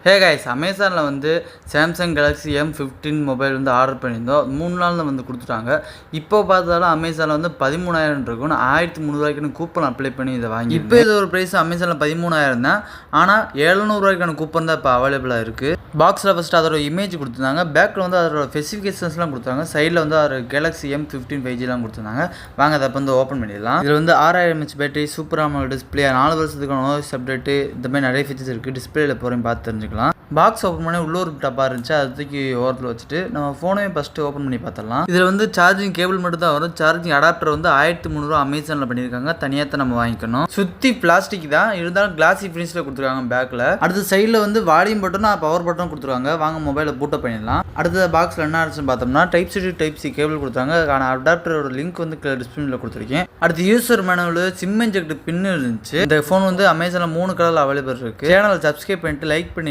Hey guys, அமேசானில் வந்து Samsung Galaxy M15 mobile வந்து ஆர்டர் பண்ணியிருந்தோம். 3 நாளில் வந்து கொடுத்துட்டாங்க. இப்போ பார்த்தாலும் அமேசானில் வந்து 13,000 இருக்கும். நான் 1,300 கூப்பன் அப்ளை பண்ணி இதை வாங்கி. இப்போ இது ஒரு ப்ரைஸ் அமேசானில் 13,000 தான். ஆனால் 700 கூப்பன் தான் இப்போ அவைலபிளாக இருக்குது. பாக்ஸில் ஃபஸ்ட்டு அதோட இமேஜ் கொடுத்துருந்தாங்க. பேக்கில் வந்து அதோட ஸ்பெசிஃபிகேஷன்ஸ்லாம் கொடுத்தாங்க. சைடில் வந்து அதோட கேலக்ஸி M15 5Gலாம் கொடுத்துருந்தாங்க. வாங்க அதை வந்து ஓப்பன் பண்ணிடலாம். இதில் வந்து 6000 mAh battery, super AMOLED display, 4 வருஷத்துக்கான OS அப்டேட்டு, இந்த மாதிரி நிறைய ஃபீச்சர்ஸ் இருக்குது. டிஸ்பிளேல போகிறேன் பார்த்து தெரிஞ்சுக்கலாம். பாக்ஸ் ஓப்பன் பண்ணி உள்ள ஒரு டப்பா இருந்துச்சு, அது தூக்கி ஓரத்தில் வச்சுட்டு நம்ம ஃபோனையும் ஃபஸ்ட்டு ஓப்பன் பண்ணி பார்த்துடலாம். இதில் வந்து சார்ஜிங் கேபிள் மட்டும் தான் வரும். சார்ஜிங் அடாப்டர் வந்து 1,300 அமேசானில் பண்ணியிருக்காங்க. தனியாக தான் நம்ம வாங்கிக்கணும். சுற்றி பிளாஸ்டிக் தான், இருந்தாலும் கிளாசி ஃபினிஷில் கொடுத்துருக்காங்க பேக்கில். அடுத்த சைடில் வந்து வால்யூம் பட்டனும் பவர் பட்டனும் கொடுத்துருக்காங்க. வாங்க மொபைலை பூட்டப் பண்ணிடலாம். அடுத்த பாக்ஸில் என்ன ஆச்சுன்னு பார்த்தோம்னா type C to type C cable கொடுத்தாங்க. அதுக்கான அடாப்டரோட லிங்க் வந்து டிஸ்பிளேல கொடுத்துருக்கேன். அடுத்து யூசர் மேனுவல், சிம் இன்ஜெக்ட் பின்னு இருந்துச்சு. இந்த ஃபோன் வந்து அமேசானில் 3 கலரில் அவைலபிள் இருக்குது. சேனலை சப்ஸ்கிரைப் பண்ணிட்டு லைக் பண்ணி